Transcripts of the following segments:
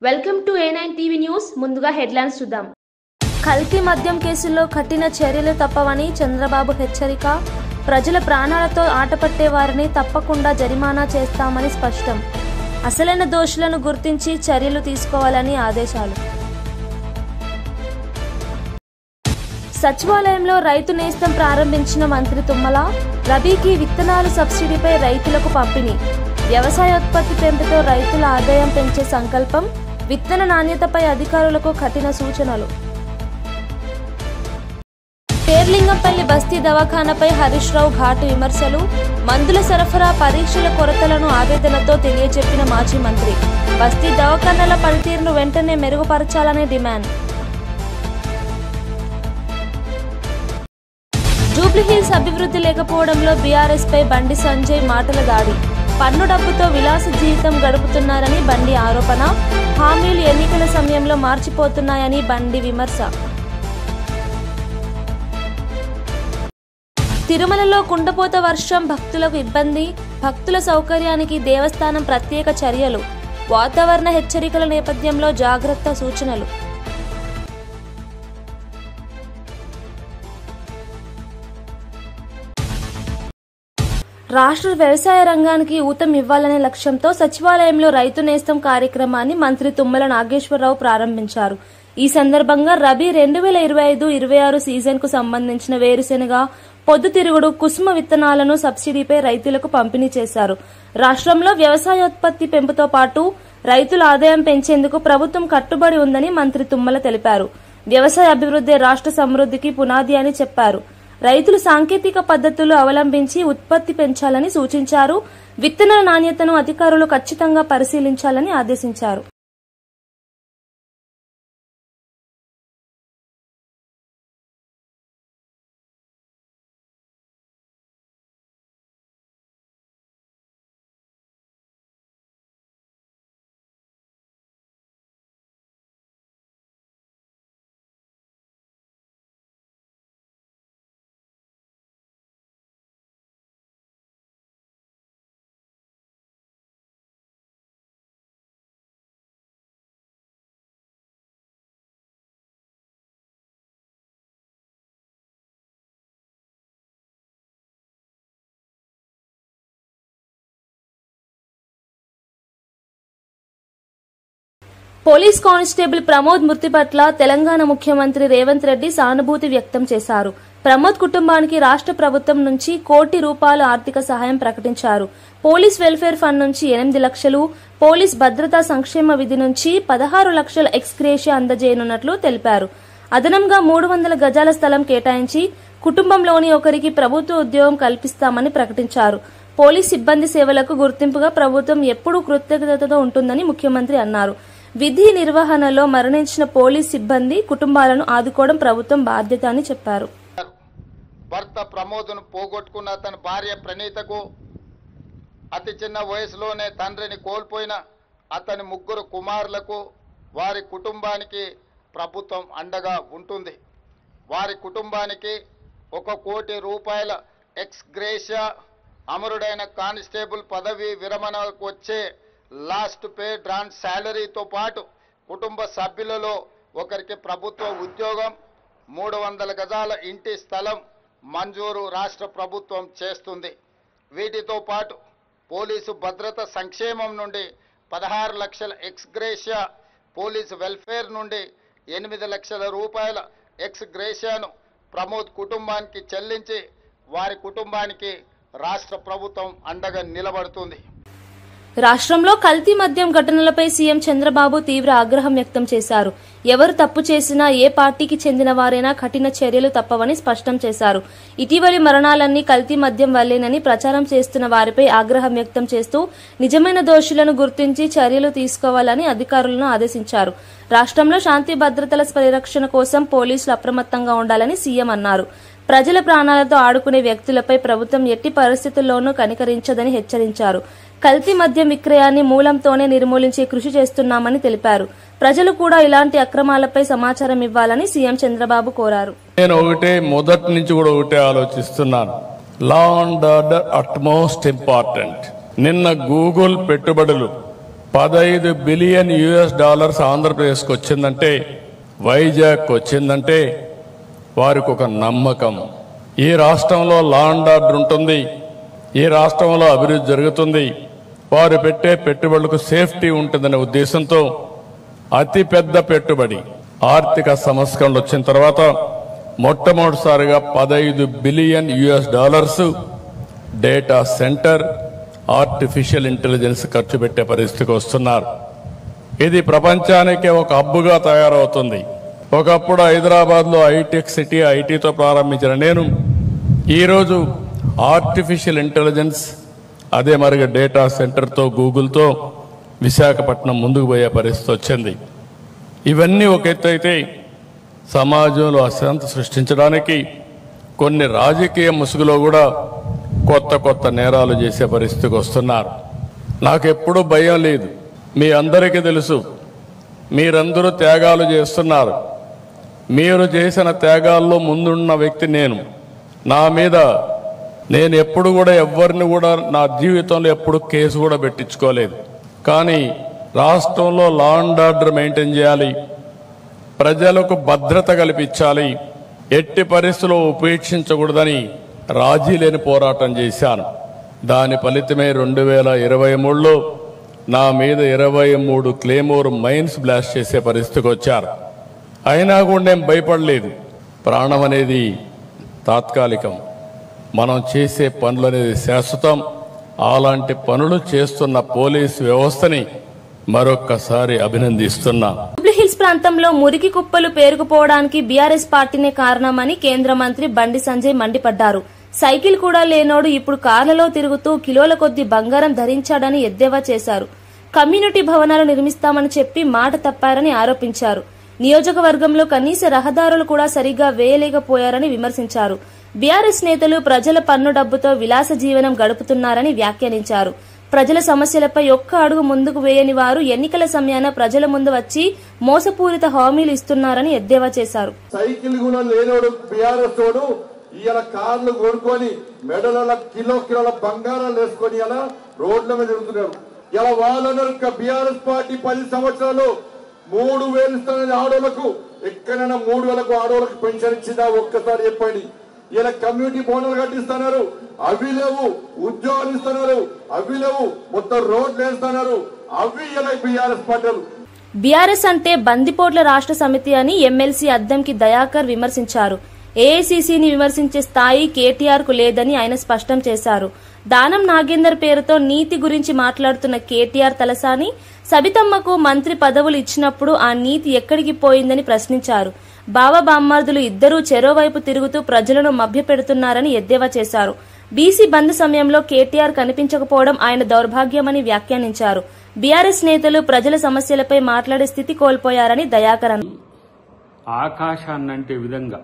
Welcome to A9 TV news. ముందుగా headlines చూద్దాం. కల్తీ మద్యం కేసుల్లో కఠిన చర్యలు తప్పవని చంద్రబాబు హెచ్చరిక. ప్రజల ప్రాణాలతో ఆటపట్టే వారిని తప్పకుండా జరిమానా చేస్తామని స్పష్టం. అసలైన దోషులను గుర్తించి చర్యలు తీసుకోవాలని ఆదేశాలు. సచివాలయంలో రైతు నేస్తం ప్రారంభించిన మంత్రి తుమ్మల. రబీకి విత్తనాలు సబ్సిడీపై రైతులకు పంపిణీ. వ్యవసాయోత్పత్తి పెంపుతో రైతుల ఆదాయం పెంచే సంకల్పం. విత్తన నాణ్యతపై అధికారులకు కఠిన సూచనలు. పేర్లింగంపల్లి బస్తీ దవాఖానాపై హరీష్ రావు ఘాటు విమర్శలు. మందుల సరఫరా పరీక్షల కొరతలను ఆవేదనతో తెలియజెప్పిన మాజీ మంత్రి. బస్తీ దవాఖానాల పనితీరును వెంటనే మెరుగుపరచాలనే డిమాండ్. జూబ్లీహిల్స్ అభివృద్ధి లేకపోవడంలో బీఆర్ఎస్ పై బండి సంజయ్ మాటల దాడి. పన్ను డబ్బుతో విలాస జీవితం గడుపుతున్నారని బండి ఆరోపణ. హామీలు ఎన్నికల సమయంలో మార్చిపోతున్నాయని బండి విమర్శ. తిరుమలలో కుండపోత వర్షం భక్తులకు ఇబ్బంది. భక్తుల సౌకర్యానికి దేవస్థానం ప్రత్యేక చర్యలు. వాతావరణ హెచ్చరికల నేపథ్యంలో జాగ్రత్త సూచనలు. రాష్ట్ర వ్యవసాయ రంగానికి ఊతం ఇవ్వాలనే లక్ష్యంతో సచివాలయంలో రైతు నేస్తం కార్యక్రమాన్ని మంత్రి తుమ్మల నాగేశ్వరరావు ప్రారంభించారు. ఈ సందర్భంగా రబీ 2025-26 సీజన్ కు సంబంధించిన వేరుశెనగ, పొద్దుతిరుగుడు, కుసుమ విత్తనాలను సబ్సిడీపై రైతులకు పంపిణీ చేశారు. రాష్ట్రంలో వ్యవసాయోత్పత్తి పెంపుతో పాటు రైతుల ఆదాయం పెంచేందుకు ప్రభుత్వం కట్టుబడి ఉందని మంత్రి తుమ్మల తెలిపారు. వ్యవసాయ అభివృద్ధి రాష్ట్ర సమృద్ధికి పునాది అని చెప్పారు. రైతులు సాంకేతిక పద్ధతులు అవలంబించి ఉత్పత్తి పెంచాలని సూచించారు. విత్తనాల నాణ్యతను అధికారులు ఖచ్చితంగా పరిశీలించాలని ఆదేశించారు. పోలీస్ కానిస్టేబుల్ ప్రమోద్ మృతి పట్ల తెలంగాణ ముఖ్యమంత్రి రేవంత్ రెడ్డి సానుభూతి వ్యక్తం చేశారు. ప్రమోద్ కుటుంబానికి రాష్ట్ర ప్రభుత్వం నుంచి ₹1 కోటి ఆర్థిక సహాయం ప్రకటించారు. పోలీస్ వెల్ఫేర్ ఫండ్ నుంచి 8 లక్షలు, పోలీస్ భద్రతా సంక్షేమ విధి నుంచి 16 లక్షల ఎక్స్గ్రేషియా అందజేయనున్నట్లు తెలిపారు. అదనంగా 300 గజాల స్థలం కేటాయించి కుటుంబంలోని ఒకరికి ప్రభుత్వ ఉద్యోగం కల్పిస్తామని ప్రకటించారు. పోలీస్ సిబ్బంది సేవలకు గుర్తింపుగా ప్రభుత్వం ఎప్పుడూ కృతజ్ఞతతో ఉంటుందని ముఖ్యమంత్రి అన్నారు. విధి నిర్వహణలో మరణించిన పోలీస్ సిబ్బంది కుటుంబాలను ఆదుకోవడం ప్రభుత్వం బాధ్యత అని చెప్పారు. భర్త ప్రమోద్ను పోగొట్టుకున్న తన భార్య ప్రణీతకు, అతి చిన్న వయసులోనే తండ్రిని కోల్పోయిన అతని 3 కుమారులకు, వారి కుటుంబానికి ప్రభుత్వం అండగా ఉంటుంది. వారి కుటుంబానికి ₹1 కోటి ఎక్స్గ్రేషియా, అమరుడైన కానిస్టేబుల్ పదవి విరమణకు వచ్చే లాస్ట్ పే డ్రాన్ శాలరీతో పాటు కుటుంబ సభ్యులలో ఒకరికి ప్రభుత్వ ఉద్యోగం, 300 గజాల ఇంటి స్థలం మంజూరు రాష్ట్ర ప్రభుత్వం చేస్తుంది. వీటితో పాటు పోలీసు భద్రత సంక్షేమం నుండి 16 లక్షల ఎక్స్గ్రేషియా, పోలీసు వెల్ఫేర్ నుండి ₹8 లక్షల ఎక్స్గ్రేషియాను ప్రమోద్ కుటుంబానికి చెల్లించి వారి కుటుంబానికి రాష్ట్ర ప్రభుత్వం అండగా నిలబడుతుంది. రాష్ట్రంలో కల్తీ మద్యం ఘటనలపై సీఎం చంద్రబాబు తీవ్ర ఆగ్రహం వ్యక్తం చేశారు. ఎవరు తప్పు చేసినా, ఏ పార్టీకి చెందిన వారైనా కఠిన చర్యలు తప్పవని స్పష్టం చేశారు. ఇటీవలి మరణాలన్నీ కల్తీ మద్యం వల్లేనని ప్రచారం చేస్తున్న వారిపై ఆగ్రహం వ్యక్తం చేస్తూ నిజమైన దోషులను గుర్తించి చర్యలు తీసుకోవాలని అధికారులను ఆదేశించారు. రాష్ట్రంలో శాంతి భద్రతల పరిరక్షణ కోసం పోలీసులు అప్రమత్తంగా ఉండాలని సీఎం అన్నారు. ప్రజల ప్రాణాలతో ఆడుకునే వ్యక్తులపై ప్రభుత్వం ఎట్టి పరిస్థితుల్లోనూ కనికరించదని హెచ్చరించారు. కల్తీ మద్యం విక్రయాన్ని మూలంతోనే నిర్మూలించే కృషి చేస్తున్నామని తెలిపారు. ప్రజలు కూడా ఇలాంటి అక్రమాలపై సమాచారం ఇవ్వాలని సీఎం చంద్రబాబు కోరారు. నేను మొదటి నుంచి కూడా ఒకటే ఆలోచిస్తున్నాను. Law and order utmost important. నిన్న గూగుల్ పెట్టుబడులు 15 బిలియన్ US ఆంధ్రప్రదేశ్కి వచ్చిందంటే, వైజాగ్ వచ్చిందంటే వారికి ఒక నమ్మకం. ఈ రాష్ట్రంలో లా అండ్ ఆర్డర్ ఉంటుంది, ఈ రాష్ట్రంలో అభివృద్ధి జరుగుతుంది, వారు పెట్టే పెట్టుబడులకు సేఫ్టీ ఉంటుందనే ఉద్దేశంతో అతిపెద్ద పెట్టుబడి ఆర్థిక సంస్కరణలు వచ్చిన తర్వాత మొట్టమొదటిసారిగా 15 billion US data centre, artificial intelligence ఖర్చు పెట్టే పరిస్థితికి వస్తున్నారు. ఇది ప్రపంచానికే ఒక హబ్బుగా తయారవుతుంది. ఒకప్పుడు హైదరాబాద్లో హైటెక్ సిటీ, ఐటీతో ప్రారంభించిన నేను ఈరోజు ఆర్టిఫిషియల్ ఇంటెలిజెన్స్, అదే మరిగా డేటా సెంటర్తో, గూగుల్తో విశాఖపట్నం ముందుకు పోయే పరిస్థితి వచ్చింది. ఇవన్నీ ఒక ఎత్తు అయితే, సమాజంలో అశాంతి సృష్టించడానికి కొన్ని రాజకీయ ముసుగులో కూడా కొత్త కొత్త నేరాలు చేసే పరిస్థితికి వస్తున్నారు. నాకెప్పుడూ భయం లేదు. మీ అందరికీ తెలుసు, మీరందరూ త్యాగాలు చేస్తున్నారు. మీరు చేసిన త్యాగాల్లో ముందున్న వ్యక్తి నేను. నా మీద నేను ఎప్పుడు కూడా ఎవరిని కూడా నా జీవితంలో ఎప్పుడు కేసు కూడా పెట్టించుకోలేదు. కానీ రాష్ట్రంలో లా అండ్ ఆర్డర్ మెయింటైన్ చేయాలి, ప్రజలకు భద్రత కల్పించాలి, ఎట్టి పరిస్థితుల్లో ఉపేక్షించకూడదని రాజీ లేని పోరాటం చేశాను. దాని ఫలితమే 2023లో నా మీద 23 క్లేమోర్ మైన్స్ బ్లాస్ట్ చేసే పరిస్థితికి వచ్చారు. అయినా కూడా నేను భయపడలేదు. ప్రాణం అనేది తాత్కాలికం, మనం చేసే పనులు అనేది శాశ్వతం. అలాంటి పనులు చేస్తున్న పోలీసు వ్యవస్థని మరొక్కసారి అభినందిస్తున్నా. జూబ్లీహిల్స్ ప్రాంతంలో మురికి కుప్పలు పేరుకుపోవడానికి బీఆర్ఎస్ పార్టీనే కారణమని కేంద్ర మంత్రి బండి సంజయ్ మండిపడ్డారు. సైకిల్ కూడా లేనోడు ఇప్పుడు కార్లలో తిరుగుతూ కిలోల కొద్ది బంగారం ధరించాడని ఎద్దేవా చేశారు. కమ్యూనిటీ భవనాలు నిర్మిస్తామని చెప్పి మాట తప్పారని ఆరోపించారు. నియోజకవర్గంలో కనీస రహదారులు కూడా సరిగ్గా వేయలేకపోయారని విమర్శించారు. బీఆర్ఎస్ నేతలు ప్రజల పన్ను డబ్బుతో విలాస జీవనం గడుపుతున్నారని వ్యాఖ్యానించారు. ప్రజల సమస్యలపై ఒక్క అడుగు ముందుకు వేయని వారు ఎన్నికల సమయాన ప్రజల ముందు వచ్చి మోసపూరిత హామీలు ఇస్తున్నారని ఎద్దేవా చేశారు. సైకిల్ కూడా లేనోడు బీఆర్ఎస్ తోడు ఇలా కార్లు కొనుక్కొని మెడల కిలోల బంగారాలు వేసుకొని ఇలా రోడ్ల మీద తిరుగుతున్నారు. ఇలా వాళ్ళందరూ బీఆర్ఎస్ పార్టీ 10 సంవత్సరాలు 3,000 ఇస్తానని ఆడోళ్లకు, ఎక్కడైనా 3,000కు ఆడోళ్లకు పెన్షన్ ఇచ్చిందా ఒక్కసారి చెప్పండి. ఇలా కమ్యూనిటీ భవనాలు కట్టిస్తున్నారు, అవి లేవు. ఉద్యోగాలు ఇస్తున్నారు, అవి లేవు. మొత్తం రోడ్లు వేస్తున్నారు, అవి ఇలా బీఆర్ఎస్ పార్టీలు. బీఆర్ఎస్ అంటే బందిపోట్ల రాష్ట్ర సమితి అని ఎమ్మెల్సీ అద్దంకి దయాకర్ విమర్శించారు. ఏఐసీసీని విమర్శించే స్థాయి కేటీఆర్ కు లేదని ఆయన స్పష్టం చేశారు. దానం నాగేందర్ పేరుతో నీతి గురించి మాట్లాడుతున్న కేటీఆర్ తలసాని సబితమ్మకు మంత్రి పదవులు ఇచ్చినప్పుడు ఆ నీతి ఎక్కడికి పోయిందని ప్రశ్నించారు. బావ బామ్మార్దులు ఇద్దరూ చెరోవైపు తిరుగుతూ ప్రజలను మభ్యపెడుతున్నారని ఎద్దేవా చేశారు. బీసీ బంద్ సమయంలో కేటీఆర్ కనిపించకపోవడం ఆయన దౌర్భాగ్యమని వ్యాఖ్యానించారు. బీఆర్ఎస్ నేతలు ప్రజల సమస్యలపై మాట్లాడే స్థితి కోల్పోయారని దయాకర్ అన్నారు. ఆకాశాన్నంటే విధంగా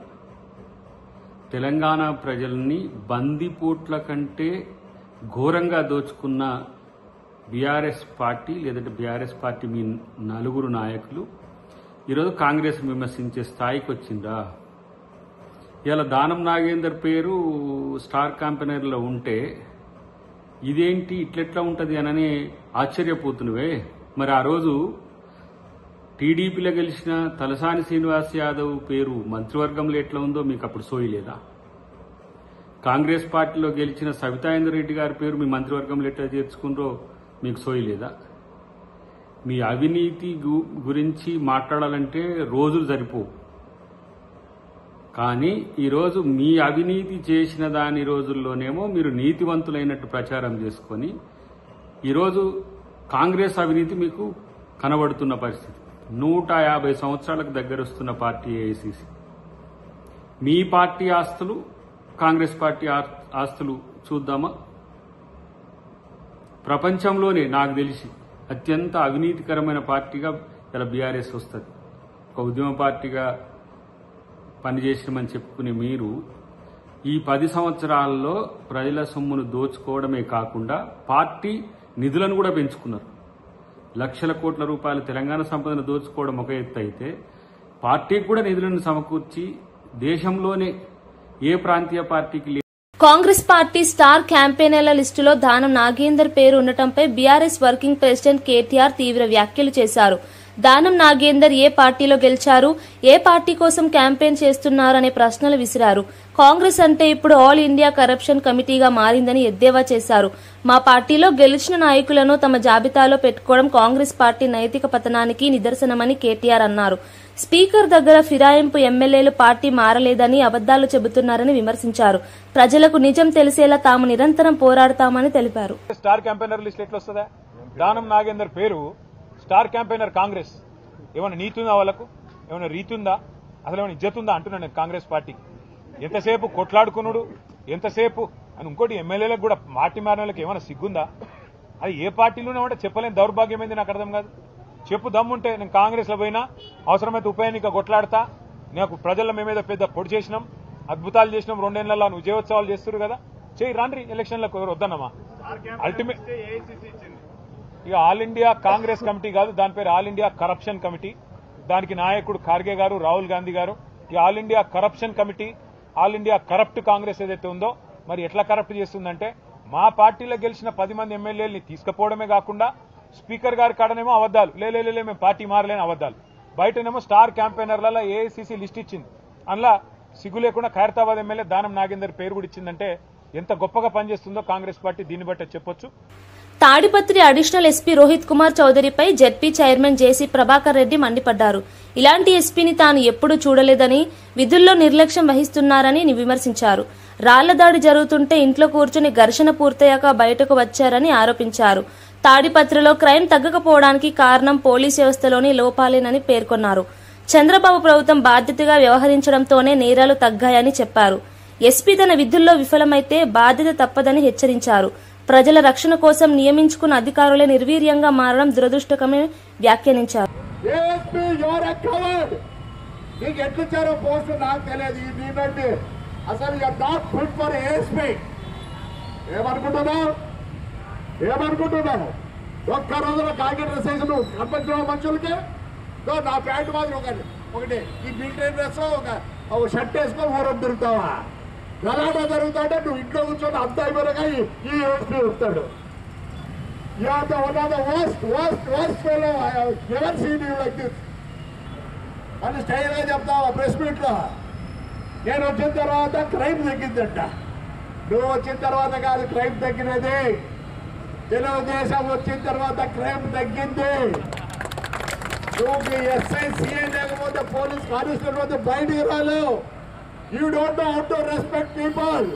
తెలంగాణ ప్రజల్ని బందిపోట్ల కంటే ఘోరంగా దోచుకున్న బీఆర్ఎస్ పార్టీ, లేదంటే బీఆర్ఎస్ పార్టీ మీ నలుగురు నాయకులు ఈరోజు కాంగ్రెస్ విమర్శించే స్థాయికి వచ్చిందా? ఇలా దానం నాగేందర్ పేరు స్టార్ క్యాంపెయినర్లో ఉంటే ఇదేంటి ఇట్లెట్లా ఉంటుంది అని ఆశ్చర్యపోతున్నవే. మరి ఆ రోజు టీడీపీలో గెలిచిన తలసాని శ్రీనివాస్ యాదవ్ పేరు మంత్రివర్గంలో ఎట్లా ఉందో మీకు అప్పుడు సోయలేదా? కాంగ్రెస్ పార్టీలో గెలిచిన సబితాయిందర్ రెడ్డి గారి పేరు మీ మంత్రివర్గంలో ఎట్లా చేర్చుకున్నారో మీకు సోయలేదా? మీ అవినీతి గురించి మాట్లాడాలంటే రోజులు సరిపోవు. కానీ ఈరోజు మీ అవినీతి చేసిన దాని రోజుల్లోనేమో మీరు నీతివంతులైనట్టు ప్రచారం చేసుకొని ఈరోజు కాంగ్రెస్ అవినీతి మీకు కనబడుతున్న పరిస్థితి. 150 సంవత్సరాలకు దగ్గరొస్తున్న పార్టీ ఏఐసీసీ. మీ పార్టీ ఆస్తులు, కాంగ్రెస్ పార్టీ ఆస్తులు చూద్దామా? ప్రపంచంలోనే నాకు తెలిసి అత్యంత అవినీతికరమైన పార్టీగా ఇలా బీఆర్ఎస్ వస్తుంది. ఒక ఉద్యమ పార్టీగా పనిచేసినామని చెప్పుకునే మీరు ఈ 10 సంవత్సరాల్లో ప్రజల సొమ్మును దోచుకోవడమే కాకుండా పార్టీ నిధులను కూడా పెంచుకున్నారు. లక్షల కోట్ల రూపాయల తెలంగాణ సంపదను దోచుకోవడం ఒక ఎత్తు అయితే, పార్టీకి కూడా నిధులను సమకూర్చి దేశంలోనే ఏ ప్రాంతీయ పార్టీకి కాంగ్రెస్ పార్టీ స్టార్ క్యాంపెయినర్ల లిస్టులో దానం నాగేందర్ పేరు ఉండటంపై బీఆర్ఎస్ వర్కింగ్ ప్రెసిడెంట్ కేటీఆర్ తీవ్ర వ్యాఖ్యలు చేశారు. దానం నాగేందర్ ఏ పార్టీలో గెలిచారు, ఏ పార్టీ కోసం క్యాంపెయిన్ చేస్తున్నారు అనే ప్రశ్నలు విసిరారు. కాంగ్రెస్ అంటే ఇప్పుడు ఆల్ ఇండియా కరప్షన్ కమిటీగా మారిందని ఎద్దేవా చేశారు. మా పార్టీలో గెలిచిన నాయకులను తమ జాబితాలో పెట్టుకోవడం కాంగ్రెస్ పార్టీ నైతిక పతనానికి నిదర్శనమని కేటీఆర్ అన్నారు. స్పీకర్ దగ్గర ఫిరాయింపు ఎమ్మెల్యేలు పార్టీ మారలేదని అబద్దాలు చెబుతున్నారని విమర్శించారు. ప్రజలకు నిజం తెలిసేలా తాము నిరంతరం పోరాడతామని తెలిపారు. స్టార్ క్యాంపెయినర్ లిస్ట్ ఎట్లా వస్తుందా? దానం నాగేందర్ పేరు స్టార్ క్యాంపెయినర్ కాంగ్రెస్. ఏమైనా నీతి ఉందా వాళ్ళకు? ఏమైనా రీతి ఉందా? అసలు ఏమైనా ఇజ్జత్ ఉందా అంటున్నాను నేను కాంగ్రెస్ పార్టీ. ఎంతసేపు కొట్లాడుకున్నాడు, ఎంతసేపు అని ఇంకోటి ఎమ్మెల్యేలకు కూడా పార్టీ మారిన వాళ్ళకి ఏమైనా సిగ్గుందా? అది ఏ పార్టీలోనే ఉంటే చెప్పలేని దౌర్భాగ్యం ఏంది నాకు అర్థం కాదు. చెప్పు దమ్ముంటే నేను కాంగ్రెస్లో పోయినా, అవసరమైతే ఉప ఎన్నిక కొట్లాడతా, నాకు ప్రజల మేమేదో పెద్ద పొడి చేసినాం, అద్భుతాలు చేసినాం, 2 ఏళ్లలో నువ్వు విజయోత్సవాలు చేస్తున్నారు కదా, చేయి రాండ్రి ఎలక్షన్లకు. ఎవరు వద్దన్నమా? అల్టిమేట్ ఇక ఆల్ ఇండియా కాంగ్రెస్ కమిటీ కాదు, దాని పేరు ఆల్ ఇండియా కరప్షన్ కమిటీ. దానికి నాయకుడు ఖార్గే గారు, రాహుల్ గాంధీ గారు. ఈ all India corruption committee, all India corrupt Congress ఏదైతే ఉందో మరి ఎట్లా కరప్ట్ చేస్తుందంటే, మా పార్టీలో గెలిచిన 10 మంది ఎమ్మెల్యేలని తీసుకుపోవడమే కాకుండా స్పీకర్ గారి కాడనేమో అబద్దాలు, లే మేము పార్టీ మారలేని అబద్దాలు, బయటనేమో స్టార్ క్యాంపెయినర్లలో ఏఐసీసీ లిస్ట్ ఇచ్చింది. అందులో సిగ్గు లేకుండా ఖైరతాబాద్ ఎమ్మెల్యే దానం నాగేందర్ పేరు కూడా ఇచ్చిందంటే ఎంత గొప్పగా పనిచేస్తుందో కాంగ్రెస్ పార్టీ దీన్ని బట్టి చెప్పొచ్చు. తాడిపత్రి అడిషనల్ ఎస్పీ రోహిత్ కుమార్ చౌదరిపై ZP chairman JC Prabhakar Reddy మండిపడ్డారు. ఇలాంటి ఎస్పీని తాను ఎప్పుడూ చూడలేదని, విధుల్లో నిర్లక్ష్యం వహిస్తున్నారని విమర్శించారు. రాళ్ల దాడి జరుగుతుంటే ఇంట్లో కూర్చుని ఘర్షణ పూర్తయ్యాక బయటకు వచ్చారని ఆరోపించారు. తాడిపత్రిలో క్రైమ్ తగ్గకపోవడానికి కారణం పోలీస్ వ్యవస్థలోని లోపాలేనని పేర్కొన్నారు. చంద్రబాబు ప్రభుత్వం బాధ్యతగా వ్యవహరించడంతోనే నేరాలు తగ్గాయని చెప్పారు. ఎస్పీ తన విధుల్లో విఫలమైతే బాధ్యత తప్పదని హెచ్చరించారు. ప్రజల రక్షణ కోసం నియమించుకున్న అధికారులే నిర్వీర్యంగా మారడం దురదృష్టకరమని వ్యాఖ్యానించారు. ఏమనుకుంటున్నాను? ఒక్క రోజులో కాకి డ్రెస్ వేసి నువ్వు కనిపించిన మనుషులకి నా ప్యాంటు మాదిరి ఒకటి ఈ మిలిటరీ డ్రెస్ ఒక షర్ట్ వేసుకొని ఊరం తిరుగుతావా? గలాటా జరుగుతాడే నువ్వు ఇంట్లో కూర్చొని అంత అయిపోయినాక ఈ ఏఎస్పీ వస్తాడు. అని స్టైల్గా చెప్తావా ప్రెస్ మీట్లో? నేను వచ్చిన తర్వాత క్రైమ్ తగ్గిందంట. నువ్వు వచ్చిన తర్వాత కాదు క్రైమ్ తగ్గినది, తెలుగుదేశం వచ్చిన తర్వాత క్రైమ్ తగ్గింది. నువ్వు ఎస్ఐ సిఐ లేకపోతే పోలీస్ కానిస్టేబుల్ పోతే బయటికి రాలేవు. You don't know how to respect people.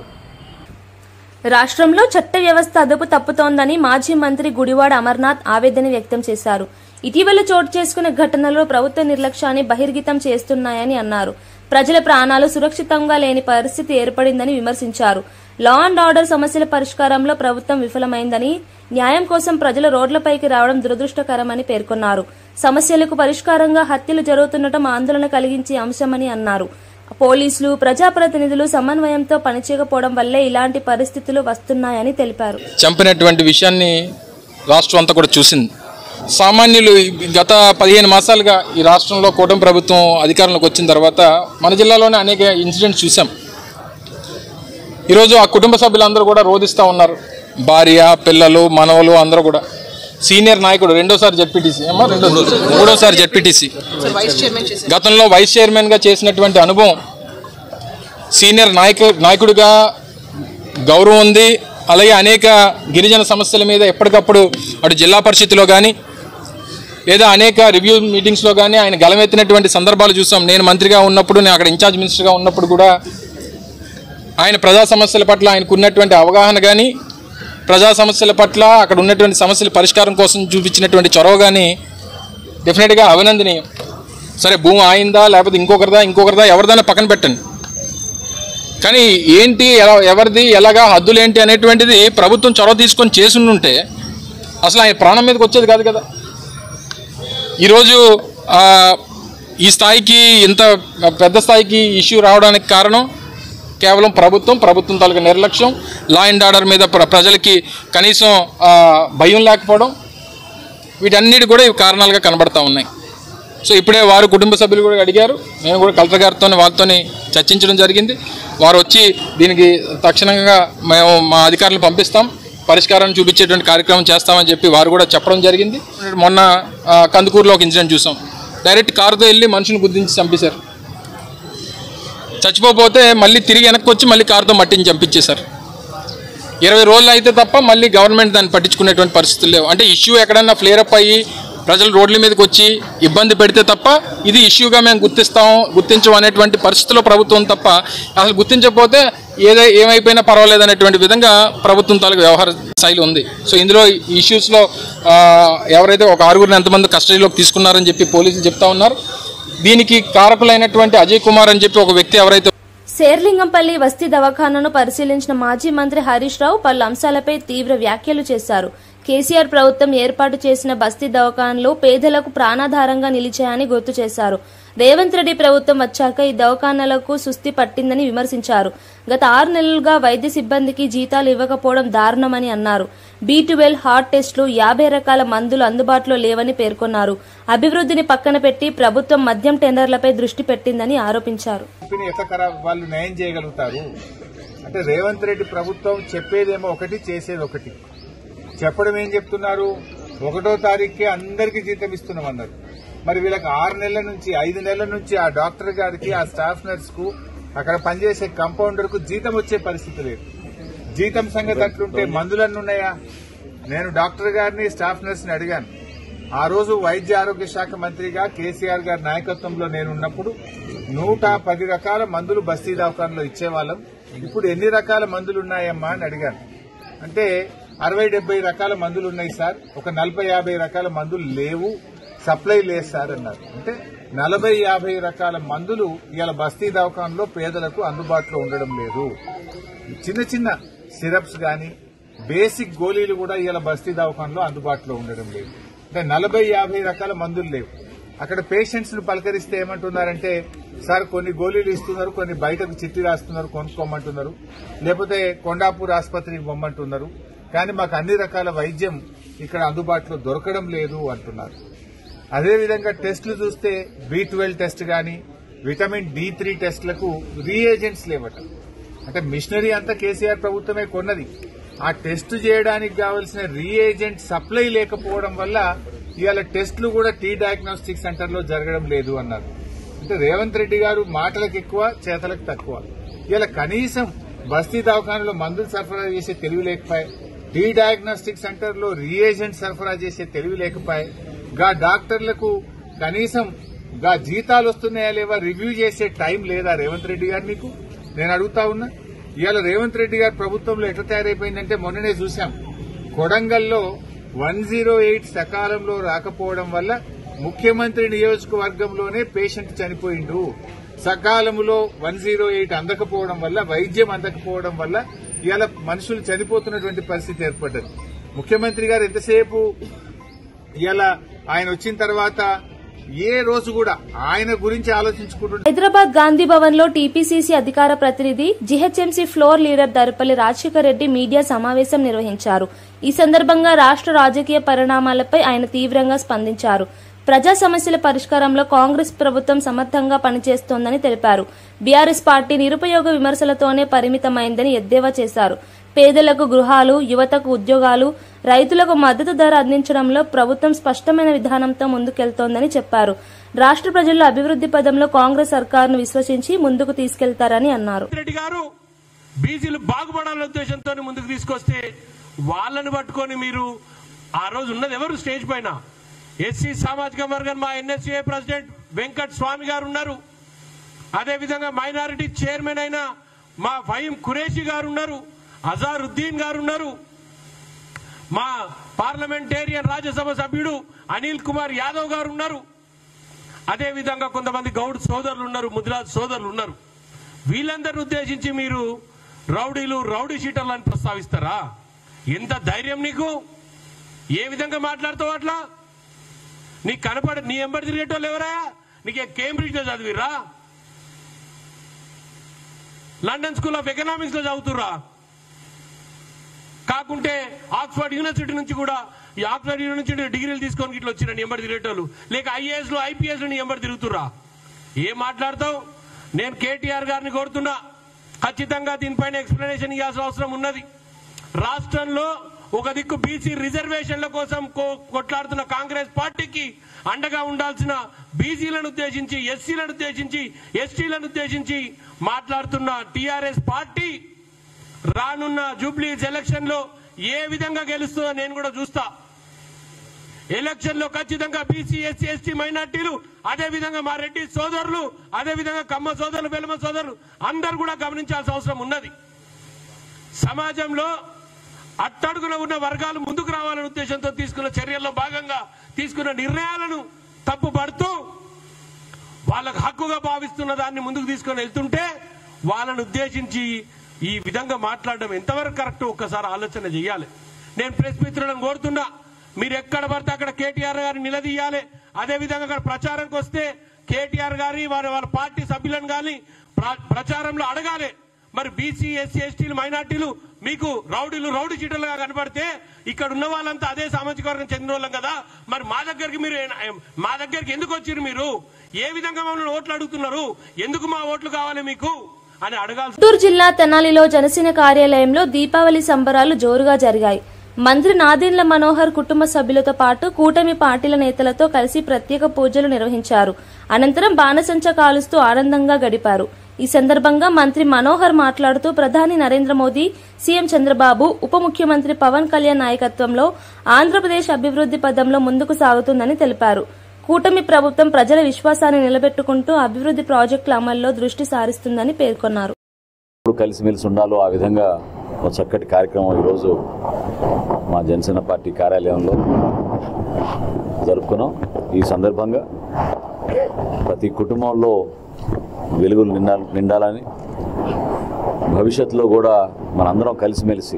రాష్ట్రంలో చట్ట వ్యవస్థ అదుపు తప్పుతోందని మాజీ మంత్రి గుడివాడ అమర్నాథ్ ఆవేదన వ్యక్తం చేశారు. ఇటీవల చోటు చేసుకున్న ఘటనలు ప్రభుత్వ నిర్లక్ష్యాన్ని బహిర్గతం చేస్తున్నాయని అన్నారు. ప్రజల ప్రాణాలు సురక్షితంగా లేని పరిస్థితి ఏర్పడిందని విమర్శించారు. లా అండ్ ఆర్డర్ సమస్యల పరిష్కారంలో ప్రభుత్వం విఫలమైందని, న్యాయం కోసం ప్రజలు రోడ్లపైకి రావడం దురదృష్టకరమని పేర్కొన్నారు. సమస్యలకు పరిష్కారంగా హత్యలు జరుగుతుండటం ఆందోళన కలిగించే అంశమని అన్నారు. పోలీసులు, ప్రజాప్రతినిధులు సమన్వయంతో పనిచేయకపోవడం వల్లే ఇలాంటి పరిస్థితులు వస్తున్నాయని తెలిపారు. చంపినటువంటి విషయాన్ని రాష్ట్రం అంతా కూడా చూసింది. సామాన్యులు గత 15 మాసాలుగా ఈ రాష్ట్రంలో కూటమి ప్రభుత్వం అధికారంలోకి వచ్చిన తర్వాత మన జిల్లాలోనే అనేక ఇన్సిడెంట్స్ చూసాం. ఈరోజు ఆ కుటుంబ సభ్యులందరూ కూడా రోధిస్తూ ఉన్నారు. భార్య, పిల్లలు, మనవలు అందరూ కూడా. సీనియర్ నాయకుడు, రెండోసారి మూడోసారి జెడ్పీటీసీ, గతంలో వైస్ చైర్మన్గా చేసినటువంటి అనుభవం, సీనియర్ నాయకుడిగా గౌరవం ఉంది. అలాగే అనేక గిరిజన సమస్యల మీద ఎప్పటికప్పుడు అటు జిల్లా పరిషత్లో కానీ లేదా అనేక రివ్యూ మీటింగ్స్లో కానీ ఆయన గలమెత్తినటువంటి సందర్భాలు చూసాం. నేను మంత్రిగా ఉన్నప్పుడు, నేను అక్కడ ఇన్ఛార్జ్ మినిస్టర్గా ఉన్నప్పుడు కూడా ఆయన ప్రజా సమస్యల పట్ల ఆయనకు ఉన్నటువంటి అవగాహన కానీ, ప్రజా సమస్యల పట్ల అక్కడ ఉన్నటువంటి సమస్యల పరిష్కారం కోసం చూపించినటువంటి చొరవ కానీ డెఫినెట్గా అభినందనీయం. సరే, భూమి ఆయిందా లేకపోతే ఇంకొకరిదా ఎవరిదైనా పక్కన పెట్టండి, కానీ ఏంటి, ఎవరిది, ఎలాగా, హద్దులు ఏంటి అనేటువంటిది ప్రభుత్వం చొరవ తీసుకొని చేసుంటే అసలు ఆయన ప్రాణం మీదకి వచ్చేది కాదు కదా. ఈరోజు ఈ స్థాయికి, ఇంత పెద్ద స్థాయికి ఇష్యూ రావడానికి కారణం కేవలం ప్రభుత్వం తాలూకా నిర్లక్ష్యం, లా అండ్ ఆర్డర్ మీద ప్రజలకి కనీసం భయం లేకపోవడం, వీటన్నిటి కూడా ఇవి కారణాలుగా కనబడతా ఉన్నాయి. సో ఇప్పుడే వారు కుటుంబ సభ్యులు కూడా అడిగారు, మేము కూడా కలెక్టర్ గారితో వాళ్ళతో చర్చించడం జరిగింది. వారు వచ్చి దీనికి తక్షణంగా మేము మా అధికారులు పంపిస్తాం, పరిష్కారాన్ని చూపించేటువంటి కార్యక్రమం చేస్తామని చెప్పి వారు కూడా చెప్పడం జరిగింది. మొన్న కందుకూరులో ఒక ఇన్సిడెంట్ చూసాం. డైరెక్ట్ కారుతో వెళ్ళి మనుషుని గుర్తించి చంపేశారు. చచ్చిపోతే మళ్ళీ తిరిగి వెనక్కి వచ్చి మళ్ళీ కారుతో మట్టిని చంపించేశారు. 20 రోజులు అయితే తప్ప మళ్ళీ గవర్నమెంట్ దాన్ని పట్టించుకునేటువంటి పరిస్థితులు లేవు. అంటే ఇష్యూ ఎక్కడన్నా ఫ్లేరప్ అయ్యి ప్రజలు రోడ్ల మీదకి వచ్చి ఇబ్బంది పెడితే తప్ప ఇది ఇష్యూగా మేము గుర్తించం అనేటువంటి పరిస్థితిలో ప్రభుత్వం తప్ప అసలు గుర్తించకపోతే ఏమైపోయినా పర్వాలేదు అనేటువంటి విధంగా ప్రభుత్వం తాలూకు వ్యవహార శైలి ఉంది. సో ఇందులో ఇష్యూస్లో ఎవరైతే ఒక 6గురిని ఎంతమంది కస్టడీలోకి తీసుకున్నారని చెప్పి పోలీసులు చెప్తా ఉన్నారు. దీనికి కారకులైనటువంటి అజయ్ కుమార్ అని చెప్పి ఒక వ్యక్తి ఎవరైతే శేర్లింగంపల్లి వస్తీ దవాఖానాను పరిశీలించిన మాజీ మంత్రి హరీష్ రావు పలు అంశాలపై తీవ్ర వ్యాఖ్యలు చేశారు. కేసీఆర్ ప్రభుత్వం ఏర్పాటు చేసిన బస్తీ దవాఖానాలు పేదలకు ప్రాణాధారంగా నిలిచాయని గుర్తు చేశారు. రేవంత్ రెడ్డి ప్రభుత్వం వచ్చాక ఈ దవాఖానాలకు సుస్థి పట్టిందని విమర్శించారు. గత 6 నెలలుగా వైద్య సిబ్బందికి జీతాలు ఇవ్వకపోవడం దారుణమని అన్నారు. B12 హార్ట్ టెస్టులు 50 రకాల మందులు అందుబాటులో లేవని పేర్కొన్నారు. అభివృద్ధిని పక్కన పెట్టి ప్రభుత్వం మద్యం టెండర్లపై దృష్టి పెట్టిందని ఆరోపించారు. వాళ్ళు న్యాయం చేయగలుగుతారు అంటే రేవంత్ రెడ్డి ప్రభుత్వం చెప్పేదేమో ఒకటి, చేసేది ఒకటి. చెప్పడం ఏం చెప్తున్నారు, 1వ తారీఖుకే అందరికీ జీతం ఇస్తున్నామన్నారు. మరి వీళ్ళకి 6 నెలల నుంచి 5 నెలల నుంచి ఆ డాక్టర్ గారికి, ఆ స్టాఫ్ నర్స్ కు, అక్కడ పనిచేసే కంపౌండర్ కు జీతం వచ్చే పరిస్థితి లేదు. జీతం సంగతి అట్లుంటే మందులన్నీ ఉన్నాయా? నేను డాక్టర్ గారిని, స్టాఫ్ నర్స్ ని అడిగాను. ఆ రోజు వైద్య ఆరోగ్య శాఖ మంత్రిగా కేసీఆర్ గారి నాయకత్వంలో నేనున్నప్పుడు 110 రకాల మందులు బస్తీ దవాఖానలో ఇచ్చేవాళ్ళం. ఇప్పుడు ఎన్ని రకాల మందులు ఉన్నాయమ్మా అని అడిగాను. అంటే 60-70 రకాల మందులు ఉన్నాయి సార్, ఒక 40-50 రకాల మందులు లేవు, సప్లై లేదు సార్ అన్నారు. అంటే 40-50 రకాల మందులు ఇవాళ బస్తీ దవాఖానలో పేదలకు అందుబాటులో ఉండడం లేదు. చిన్న చిన్న సిరప్స్ గాని బేసిక్ గోళీలు కూడా ఇవాళ బస్తీ దవాఖానలో అందుబాటులో ఉండడం లేదు. అంటే 40-50 రకాల మందులు లేవు. అక్కడ పేషెంట్స్ ను పలకరిస్తే ఏమంటున్నారంటే, సార్ కొన్ని గోళీలు ఇస్తున్నారు, కొన్ని బయటకు చిట్టి రాస్తున్నారు, కొనుక్కోమంటున్నారు, లేకపోతే కొండాపూర్ ఆసుపత్రికి పొమ్మంటున్నారు, కానీ మాకు అన్ని రకాల వైద్యం ఇక్కడ అందుబాటులో దొరకడం లేదు అంటున్నారు. అదేవిధంగా టెస్టులు చూస్తే B12 టెస్ట్ గాని, విటమిన్ D3 టెస్టులకు రీఏజెంట్స్ లేవట. అంటే మిషనరీ అంతా కేసీఆర్ ప్రభుత్వమే కొన్నది. ఆ టెస్ట్ చేయడానికి కావలసిన రీఏజెంట్ సప్లై లేకపోవడం వల్ల ఇవాళ టెస్టులు కూడా టీ డయాగ్నోస్టిక్ సెంటర్ లో జరగడం లేదు అన్నారు. అంటే రేవంత్ రెడ్డి గారు మాటలకు ఎక్కువ, చేతలకు తక్కువ. ఇవాళ కనీసం బస్తీ దవాఖానలో మందులు సరఫరా చేసే తెలివి లేకపోయి, టీ డయాగ్నోస్టిక్ సెంటర్ లో రీఏజెంట్ సరఫరా చేసే తెలివి లేకపోయి, గా డాక్టర్లకు కనీసం గా జీతాలు వస్తున్నాయా లేవా రివ్యూ చేసే టైం లేదా రేవంత్ రెడ్డి గారు మీకు? నేను అడుగుతా ఉన్నా. ఇవాళ రేవంత్ రెడ్డి గారి ప్రభుత్వంలో ఎట్లా తయారైపోయిందంటే, మొన్ననే చూశాం కొడంగల్లో 108 సకాలంలో రాకపోవడం వల్ల ముఖ్యమంత్రి నియోజకవర్గంలోనే పేషెంట్ చనిపోయిండు. సకాలంలో 108 అందకపోవడం వల్ల, వైద్యం అందకపోవడం వల్ల ఇవాళ మనుషులు చనిపోతున్నటువంటి పరిస్థితి ఏర్పడ్డది. ముఖ్యమంత్రి గారు ఎంతసేపు ఇవాళ ఆయన వచ్చిన తర్వాత ఏ రోజు కూడా ఆయన గురించి ఆలోచించుకుంటున్నారు. హైదరాబాద్ గాంధీ భవన్ లో టీపీసీసీ అధికార ప్రతినిధి, GHMC floor leader Darpalli Rajasekhar Reddy media సమావేశం నిర్వహించారు. ఈ సందర్భంగా రాష్ట్ర రాజకీయ పరిణామాలపై ఆయన తీవ్రంగా స్పందించారు. ప్రజా సమస్యల పరిష్కారంలో కాంగ్రెస్ ప్రభుత్వం సమర్థంగా పనిచేస్తోందని తెలిపారు. బీఆర్ఎస్ పార్టీ నిరుపయోగ విమర్శలతోనే పరిమితమైందని ఎద్దేవా చేశారు. పేదలకు గృహాలు, యువతకు ఉద్యోగాలు, రైతులకు మద్దతు ధర అందించడంలో ప్రభుత్వం స్పష్టమైన విధానంతో ముందుకెళ్తోందని చెప్పారు. రాష్ట్ర ప్రజల్లో అభివృద్ది పదంలో కాంగ్రెస్ సర్కారును విశ్వసించి ముందుకు తీసుకెళ్తారని అన్నారు. రెడ్డి గారు బీసీలు బాగుపడాలనే ఉద్దేశంతో ముందుకు తీసుకొస్తే వాళ్ళని పట్టుకొని మీరు ఆ రోజు ఉన్నది ఎవరు స్టేజ్ పైన? ఎస్సీ సామాజిక వర్గం మా ఎన్ఎస్ఏ ప్రెసిడెంట్ వెంకట్ స్వామి గారు ఉన్నారు. అదేవిధంగా మైనారిటీ చైర్మన్ అయిన మా ఫహీం ఖురేషి గారు ఉన్నారు, అజారుద్దీన్ గారు ఉన్నారు, మా పార్లమెంటేరియన్ రాజ్యసభ సభ్యుడు అనిల్ కుమార్ యాదవ్ గారు ఉన్నారు. అదేవిధంగా కొంతమంది గౌడ్ సోదరులు ఉన్నారు, ముదిరాజ్ సోదరులు ఉన్నారు. వీళ్ళందరిని ఉద్దేశించి మీరు రౌడీలు, రౌడీ షీటర్లు అని ప్రస్తావిస్తారా? ఎంత ధైర్యం నీకు? ఏ విధంగా మాట్లాడుతావు అట్లా? నీకు కనపడ నీ ఎంబడి తిరిగేటోళ్ళు ఎవరా? నీకే కేంబ్రిడ్జ్ లో చదివిరా? లండన్ స్కూల్ ఆఫ్ ఎకనామిక్స్ లో చదువుతురా? కాకుంటే ఆక్స్ఫర్డ్ యూనివర్సిటీ నుంచి కూడా ఈ ఆక్స్ఫర్డ్ యూనివర్సిటీ డిగ్రీలు తీసుకొని ఇట్లా వచ్చిన ఎంబడి తిరిగేటోళ్ళు, లేక ఐఏఎస్ లో ఐపీఎస్ లో ఎంబడి తిరుగుతురా? ఏం మాట్లాడతావు? నేను కేటీఆర్ గారిని కోరుతున్నా, ఖచ్చితంగా దీనిపైన ఎక్స్ప్లెనేషన్ ఇవ్వాల్సిన అవసరం ఉన్నది. రాష్ట్రంలో ఒక దిక్కు బీసీ రిజర్వేషన్ల కోసం కొట్లాడుతున్న కాంగ్రెస్ పార్టీకి అండగా ఉండాల్సిన బీసీలను ఉద్దేశించి, ఎస్సీలను ఉద్దేశించి, ఎస్టీలను ఉద్దేశించి మాట్లాడుతున్న టీఆర్ఎస్ పార్టీ రానున్న జూబ్లీస్ ఎలక్షన్ లో ఏ విధంగా గెలుస్తుందో నేను కూడా చూస్తా. ఎలక్షన్ లో ఖచ్చితంగా బీసీ, ఎస్సీ, ఎస్టీ, మైనార్టీలు, అదే విధంగా మా రెడ్డి సోదరులు, అదే విధంగా కమ్మ సోదరులు, వెలమ సోదరులు అందరూ కూడా గమనించాల్సిన అవసరం ఉన్నది. సమాజంలో అట్టడుగున ఉన్న వర్గాలు ముందుకు రావాలనే ఉద్దేశంతో తీసుకున్న చర్యల్లో భాగంగా తీసుకున్న నిర్ణయాలను తప్పుపడుతూ వాళ్ళకు హక్కుగా భావిస్తున్న దాన్ని ముందుకు తీసుకొని వెళ్తుంటే వాళ్ళను ఉద్దేశించి ఈ విధంగా మాట్లాడడం ఎంతవరకు కరెక్ట్ ఒక్కసారి ఆలోచన చేయాలి. నేను ప్రెస్ మిత్రులను కోరుతున్నా, మీరు ఎక్కడ పడితే అక్కడ కేటీఆర్ గారిని నిలదీయాలి. అదేవిధంగా అక్కడ ప్రచారానికి వస్తే కేటీఆర్ గారి వాళ్ళ పార్టీ సభ్యులను కానీ ప్రచారంలో అడగాలి. మరి బీసీ, ఎస్సీ, ఎస్టీలు, మైనార్టీలు మీకు రౌడీ చీటలుగా కనబడితే ఇక్కడ ఉన్న వాళ్ళంతా అదే సామాజిక వర్గం చెందిన వాళ్ళం కదా, మరి మా దగ్గరికి ఎందుకు వచ్చారు? మీరు ఏ విధంగా మమ్మల్ని ఓట్లు అడుగుతున్నారు? ఎందుకు మా ఓట్లు కావాలి మీకు అని అడగాలి. చిత్తూరు జిల్లా తెనాలిలో జనసేన కార్యాలయంలో దీపావళి సంబరాలు జోరుగా జరిగాయి. మంత్రి నాదెండ్ల మనోహర్ కుటుంబ సభ్యులతో పాటు కూటమి పార్టీల నేతలతో కలిసి ప్రత్యేక పూజలు నిర్వహించారు. అనంతరం బాణసంచా కాలుస్తూ ఆనందంగా గడిపారు. ఈ సందర్భంగా మంత్రి మనోహర్ మాట్లాడుతూ ప్రధాని నరేంద్ర మోదీ, సీఎం చంద్రబాబు, ఉప ముఖ్యమంత్రి పవన్ కళ్యాణ్ నాయకత్వంలో ఆంధ్రప్రదేశ్ అభివృద్ది పథంలో ముందుకు సాగుతుందని తెలిపారు. కూటమి ప్రభుత్వం ప్రజల విశ్వాసాన్ని నిలబెట్టుకుంటూ అభివృద్ది ప్రాజెక్టుల అమల్లో దృష్టి సారిస్తుందని పేర్కొన్నారు. కలిసిమెలిసి ఉండాలో ఆ విధంగా ఒక చక్కటి కార్యక్రమం ఈరోజు మా జనసేన పార్టీ కార్యాలయంలో జరుపుకున్నాం. ఈ సందర్భంగా ప్రతి కుటుంబంలో వెలుగులు నిండాలని, భవిష్యత్తులో కూడా మనందరం కలిసిమెలిసి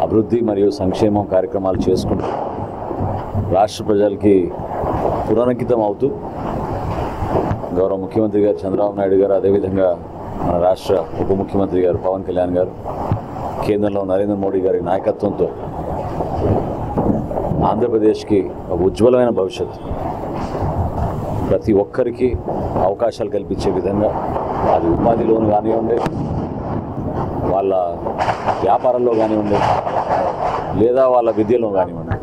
అభివృద్ధి మరియు సంక్షేమం కార్యక్రమాలు చేసుకుంటూ రాష్ట్ర ప్రజలకి పునరంకితం అవుతూ గౌరవ ముఖ్యమంత్రి గారు చంద్రబాబు నాయుడు గారు, అదేవిధంగా మన రాష్ట్ర ఉప ముఖ్యమంత్రి గారు పవన్ కళ్యాణ్ గారు, కేంద్రంలో నరేంద్ర మోడీ గారి నాయకత్వంతో ఆంధ్రప్రదేశ్కి ఒక ఉజ్వలమైన భవిష్యత్తు, ప్రతి ఒక్కరికి అవకాశాలు కల్పించే విధంగా, అది ఉపాధిలోను కానివ్వండి, వాళ్ళ వ్యాపారంలో కానివ్వండి, లేదా వాళ్ళ విద్యలో కానివ్వండి,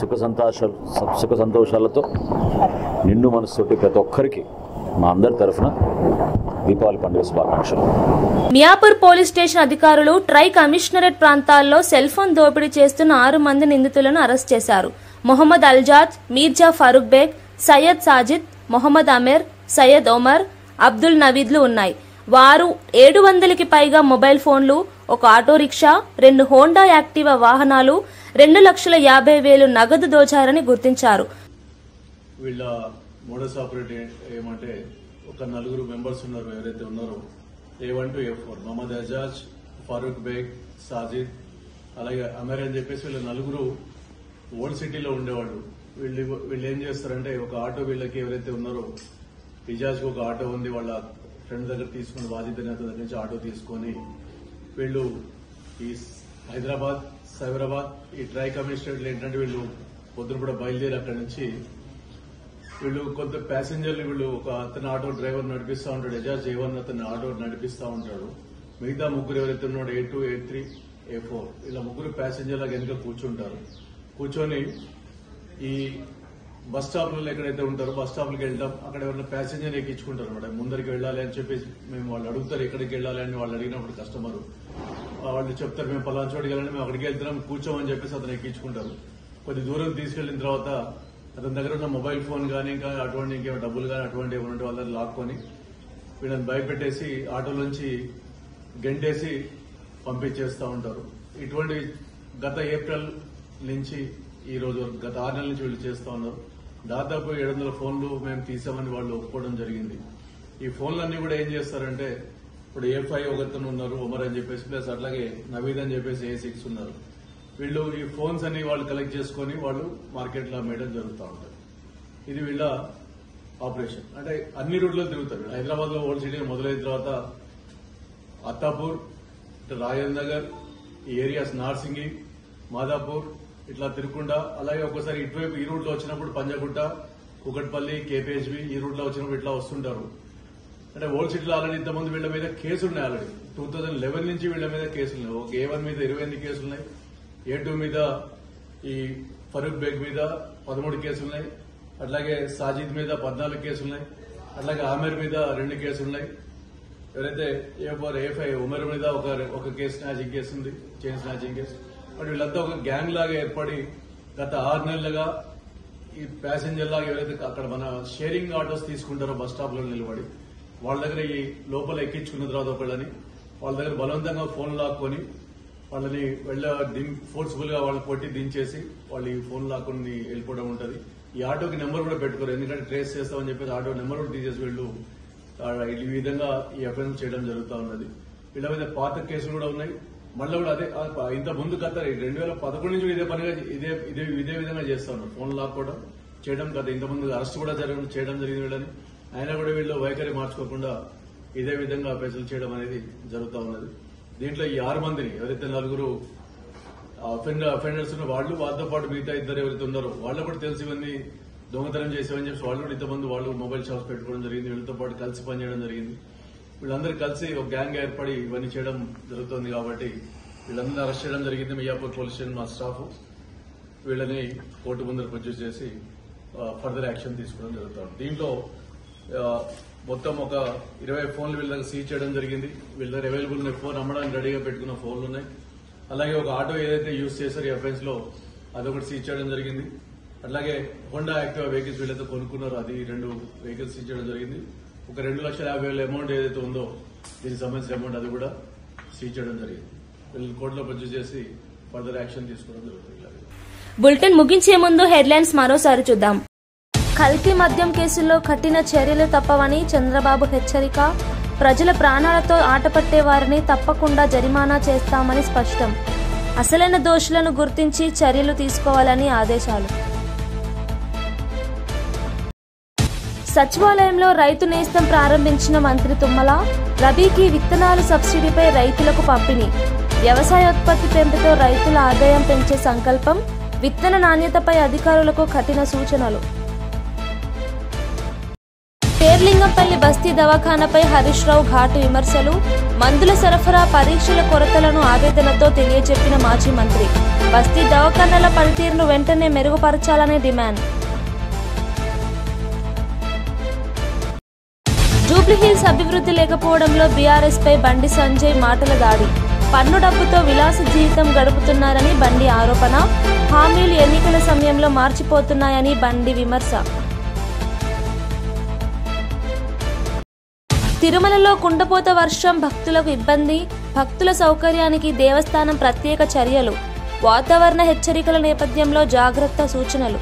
సుఖ సంతోషాలతో నిండు మనసుతోటి ప్రతి ఒక్కరికి మా అందరి తరఫున దీపావళి పండుగ శుభాకాంక్షలు. మియాపూర్ పోలీస్ స్టేషన్ అధికారులు ట్రై కమిషనరేట్ ప్రాంతాల్లో సెల్ ఫోన్ దోపిడీ చేస్తున్న 6 మంది నిందితులను అరెస్ట్ చేశారు. మొహమ్మద్ అల్జాద్, మీర్జా ఫరూక్ బేగ్, సయ్యద్ సాజిద్, మొహమ్మద్ అమీర్, సయ్యద్ ఒమర్, అబ్దుల్ నవీద్లు ఉన్నాయి. వారు 700కి పైగా మొబైల్ ఫోన్లు, ఒక ఆటో రిక్షా, 2 హోండా యాక్టివా వాహనాలు, 2,50,000 నగదు దోచారని గుర్తించారు. వీళ్ళ మోడస్ ఆపరేట్ ఏమంటే ఒక 4 మెంబర్స్ ఉన్నారు. ఎవరైతే ఉన్నారో A1 to A4 Mohammed Ajaz, Farooq Baig, Sajid, అలాగే అమీర్ అని చెప్పేసి వీళ్ళ 4 ఓల్డ్ సిటీలో ఉండేవాళ్ళు. వీళ్ళు ఏం చేస్తారంటే ఒక ఆటో వీళ్ళకి ఎవరైతే ఉన్నారో ఇజాజ్కి ఒక ఆటో ఉంది, వాళ్ళ ఫ్రెండ్ దగ్గర తీసుకుని వాజిద్ అనే దగ్గర నుంచి ఆటో తీసుకొని వీళ్ళు ఈ హైదరాబాద్, సైబరాబాద్ ఈ ట్రై కమిషనరేట్లు ఏంటంటే వీళ్ళు పొద్దున కూడా బయలుదేరి అక్కడి నుంచి వీళ్ళు కొంత ప్యాసింజర్లు ఒక అతను ఆటో డ్రైవర్ నడిపిస్తూ ఉంటాడు, ఎజాజ్ A1 అతను ఆటో నడిపిస్తూ ఉంటాడు. మిగతా 3 ఎవరైతే ఉన్నాడు A2, A3, A4 ఇలా 3 ప్యాసింజర్లకు వెనుక కూర్చుంటారు. కూర్చొని ఈ బస్ స్టాప్లలో ఎక్కడైతే ఉంటారో బస్ స్టాప్లకు వెళ్తాం, అక్కడ ఎవరైనా ప్యాసింజర్ ఎక్కించుకుంటారు అనమాట. ముందరికి వెళ్ళాలి అని చెప్పేసి మేము వాళ్ళు అడుగుతారు ఎక్కడికి వెళ్ళాలి అని. వాళ్ళు అడిగినప్పుడు కస్టమర్ వాళ్ళు చెప్తారు మేము పలానా చోటుకి వెళ్ళాలి, మేము అక్కడికి వెళ్తున్నాం కూర్చోమని చెప్పేసి అతను ఎక్కించుకుంటారు. కొద్ది దూరం తీసుకెళ్లిన తర్వాత అతని దగ్గర ఉన్న మొబైల్ ఫోన్ కానీ ఇంకా అటువంటి ఇంకేమో డబ్బులు కానీ అటువంటి ఏమంటే వాళ్ళని లాక్కొని వీళ్ళని భయపెట్టేసి ఆటోలోంచి గెంటేసి పంపించేస్తూ ఉంటారు. ఇటువంటి గత ఏప్రిల్ నుంచి ఈ రోజు గత 6 నెలల నుంచి వీళ్ళు చేస్తూ ఉన్నారు. దాదాపు 700 ఫోన్లు మేము తీసామని వాళ్ళు ఒప్పుకోవడం జరిగింది. ఈ ఫోన్లన్నీ కూడా ఏం చేస్తారంటే ఇప్పుడు A5 ఒకతను ఉన్నారు, ఉమర్ అని చెప్పేసి, ప్లస్ అట్లాగే నవీద్ అని చెప్పేసి A6 ఉన్నారు. వీళ్ళు ఈ ఫోన్స్ అన్ని వాళ్ళు కలెక్ట్ చేసుకుని వాళ్ళు మార్కెట్లో అమ్మేయడం జరుగుతూ ఉంటుంది. ఇది వీళ్ళ ఆపరేషన్. అంటే అన్ని రూట్లో తిరుగుతారు. హైదరాబాద్ లో ఓల్డ్ సిటీ మొదలైన తర్వాత అత్తాపూర్, రాజేంద్ర నగర్, ఈ ఏరియాస్ నార్సింగి, మాదాపూర్ ఇట్లా తిరుగుకుండా, అలాగే ఒక్కసారి ఇటువైపు ఈ రూట్లో వచ్చినప్పుడు పంజగుట్ట, కుకట్పల్లి, KPHB ఈ రూట్లో వచ్చినప్పుడు ఇట్లా వస్తుంటారు. అంటే ఓల్డ్ సిటీలో ఆల్రెడీ ఇంతమంది వీళ్ళ మీద కేసులు ఉన్నాయి. ఆల్రెడీ 2011 నుంచి వీళ్ళ మీద కేసులు ఉన్నాయి. ఒక A1 మీద 28 కేసులు ఉన్నాయి, A2 మీద ఈ ఫరూక్ బేగ్ మీద 13 కేసులు ఉన్నాయి, అట్లాగే సాజిద్ మీద 14 కేసులు ఉన్నాయి, అట్లాగే ఆమెర్ మీద 2 కేసులు ఉన్నాయి. ఎవరైతే A5 ఉమర్ మీద ఒక కేసు స్నాచింగ్ కేసు ఉంది, చైన్ స్నాచింగ్ కేసు. బట్ వీళ్ళంతా ఒక గ్యాంగ్ లాగా ఏర్పడి గత 6 నెలలుగా ఈ ప్యాసింజర్ లాగా ఎవరైతే అక్కడ మన షేరింగ్ ఆటోస్ తీసుకుంటారో బస్ స్టాప్ లో నిలబడి వాళ్ళ దగ్గర ఈ లోపల ఎక్కించుకున్న తర్వాత ఒకళ్ళని వాళ్ళ దగ్గర బలవంతంగా ఫోన్ లాక్కొని వాళ్ళని ఫోర్స్ఫుల్ గా వాళ్ళని కొట్టి దించేసి వాళ్ళు ఈ ఫోన్ లాక్కొని వెళ్ళిపోవడం ఉంటుంది. ఈ ఆటోకి నెంబర్ కూడా పెట్టుకోరు, ఎందుకంటే ట్రేస్ చేస్తామని చెప్పేసి ఆటో నెంబర్ కూడా తీసేసి వీళ్ళు ఈ విధంగా ఈ అఫెన్స్ చేయడం జరుగుతూ ఉన్నది. వీళ్ళ మీద పాత కేసులు కూడా ఉన్నాయి. మళ్ళీ కూడా అదే ఇంత ముందు గత 2011 నుంచి ఇదే పనిగా ఇదే విధంగా చేస్తా ఉన్నారు. ఫోన్ లాక్కోవడం చేయడం గత ఇంత ముందు అరెస్ట్ కూడా చేయడం జరిగింది వీళ్ళని. అయినా కూడా వీళ్ళు వైఖరి మార్చుకోకుండా ఇదే విధంగా అఫెన్సులు చేయడం అనేది జరుగుతూ ఉన్నది. దీంట్లో ఈ 6 మందిని ఎవరైతే 4 అఫెండర్స్ వాళ్ళు వాళ్ళతో పాటు మిగతా 2 ఎవరైతే ఉన్నారో వాళ్ళకు కూడా తెలిసి ఇవన్నీ దొంగతనం చేసేవని చెప్పి వాళ్ళు కూడా ఇంతమంది వాళ్ళు మొబైల్ షాప్స్ పెట్టుకోవడం జరిగింది. వీళ్ళతో పాటు కలిసి పనిచేయడం జరిగింది. వీళ్ళందరూ కలిసి ఒక గ్యాంగ్ ఏర్పడి ఇవన్నీ చేయడం జరుగుతుంది. కాబట్టి వీళ్ళందరినీ అరెస్ట్ చేయడం జరిగింది. మియాపూర్ పోలీస్ స్టేషన్ మా స్టాఫ్ వీళ్ళని కోర్టు ముందర ప్రొడ్యూస్ చేసి ఫర్దర్ యాక్షన్ తీసుకోవడం జరుగుతుంది. దీంట్లో మొత్తం ఒక 20 ఫోన్లు వీళ్ళ దగ్గర సీజ్ చేయడం జరిగింది. వీళ్ళ దగ్గర అవైలబుల్ ఉన్నాయి, ఫోన్ అమ్మడానికి రెడీగా పెట్టుకున్న ఫోన్లు ఉన్నాయి. అలాగే ఒక ఆటో ఏదైతే యూజ్ చేశారో ఈ అఫెన్స్ లో అదొకటి సీజ్ చేయడం జరిగింది. అట్లాగే హోండా యాక్టివా వెహికల్స్ వీళ్ళైతే కొనుక్కున్నారో అది 2 వెహికల్స్ సీజ్ చేయడం జరిగింది. ఒక 2,50,000 అమౌంట్ ఏదైతే ఉందో దీనికి సంబంధించిన అమౌంట్ అది కూడా సీజ్ చేయడం జరిగింది. వీళ్ళు కోర్టులో ప్రొడ్యూస్ చేసి ఫర్దర్ యాక్షన్ తీసుకోవడం జరుగుతుంది. బులెటిన్ ముగించే ముందు హెడ్లైన్స్ మరోసారి చూద్దాం. కల్తీ మద్యం కేసుల్లో కఠిన చర్యలు తప్పవని చంద్రబాబు హెచ్చరిక. ప్రజల ప్రాణాలతో ఆటపట్టే వారిని తప్పకుండా జరిమానా చేస్తామని స్పష్టం. అసలైన దోషులను గుర్తించి చర్యలు తీసుకోవాలని ఆదేశాలు. సచివాలయంలో రైతు నేస్తం ప్రారంభించిన మంత్రి తుమ్మల. రబీకి విత్తనాలు సబ్సిడీపై రైతులకు పంపిణీ. వ్యవసాయోత్పత్తి పెంపుతో రైతుల ఆదాయం పెంచే సంకల్పం. విత్తన నాణ్యతపై అధికారులకు కఠిన సూచనలు. పేర్లింగంపల్లి బస్తీ దవాఖానాపై హరీష్ రావు ఘాటు విమర్శలు. మందుల సరఫరా పరీక్షల కొరతలను ఆవేదనతో తెలియజెప్పిన మాజీ మంత్రి. బస్తీ దవాఖానాల పనితీరును వెంటనే మెరుగుపరచాలని డిమాండ్. జూబ్లీహిల్స్ అభివృద్ధి లేకపోవడంలో బీఆర్ఎస్ పై బండి సంజయ్ మాటల దాడి. పన్ను డబ్బుతో విలాస జీవితం గడుపుతున్నారని బండి ఆరోపణ. హామీలు ఎన్నికల సమయంలో మార్చిపోతున్నాయని బండి విమర్శ. తిరుమలలో కుండపోత వర్షం, భక్తులకు ఇబ్బంది. భక్తుల సౌకర్యానికి దేవస్థానం ప్రత్యేక చర్యలు. వాతావరణ హెచ్చరికల నేపథ్యంలో జాగ్రత్త సూచనలు.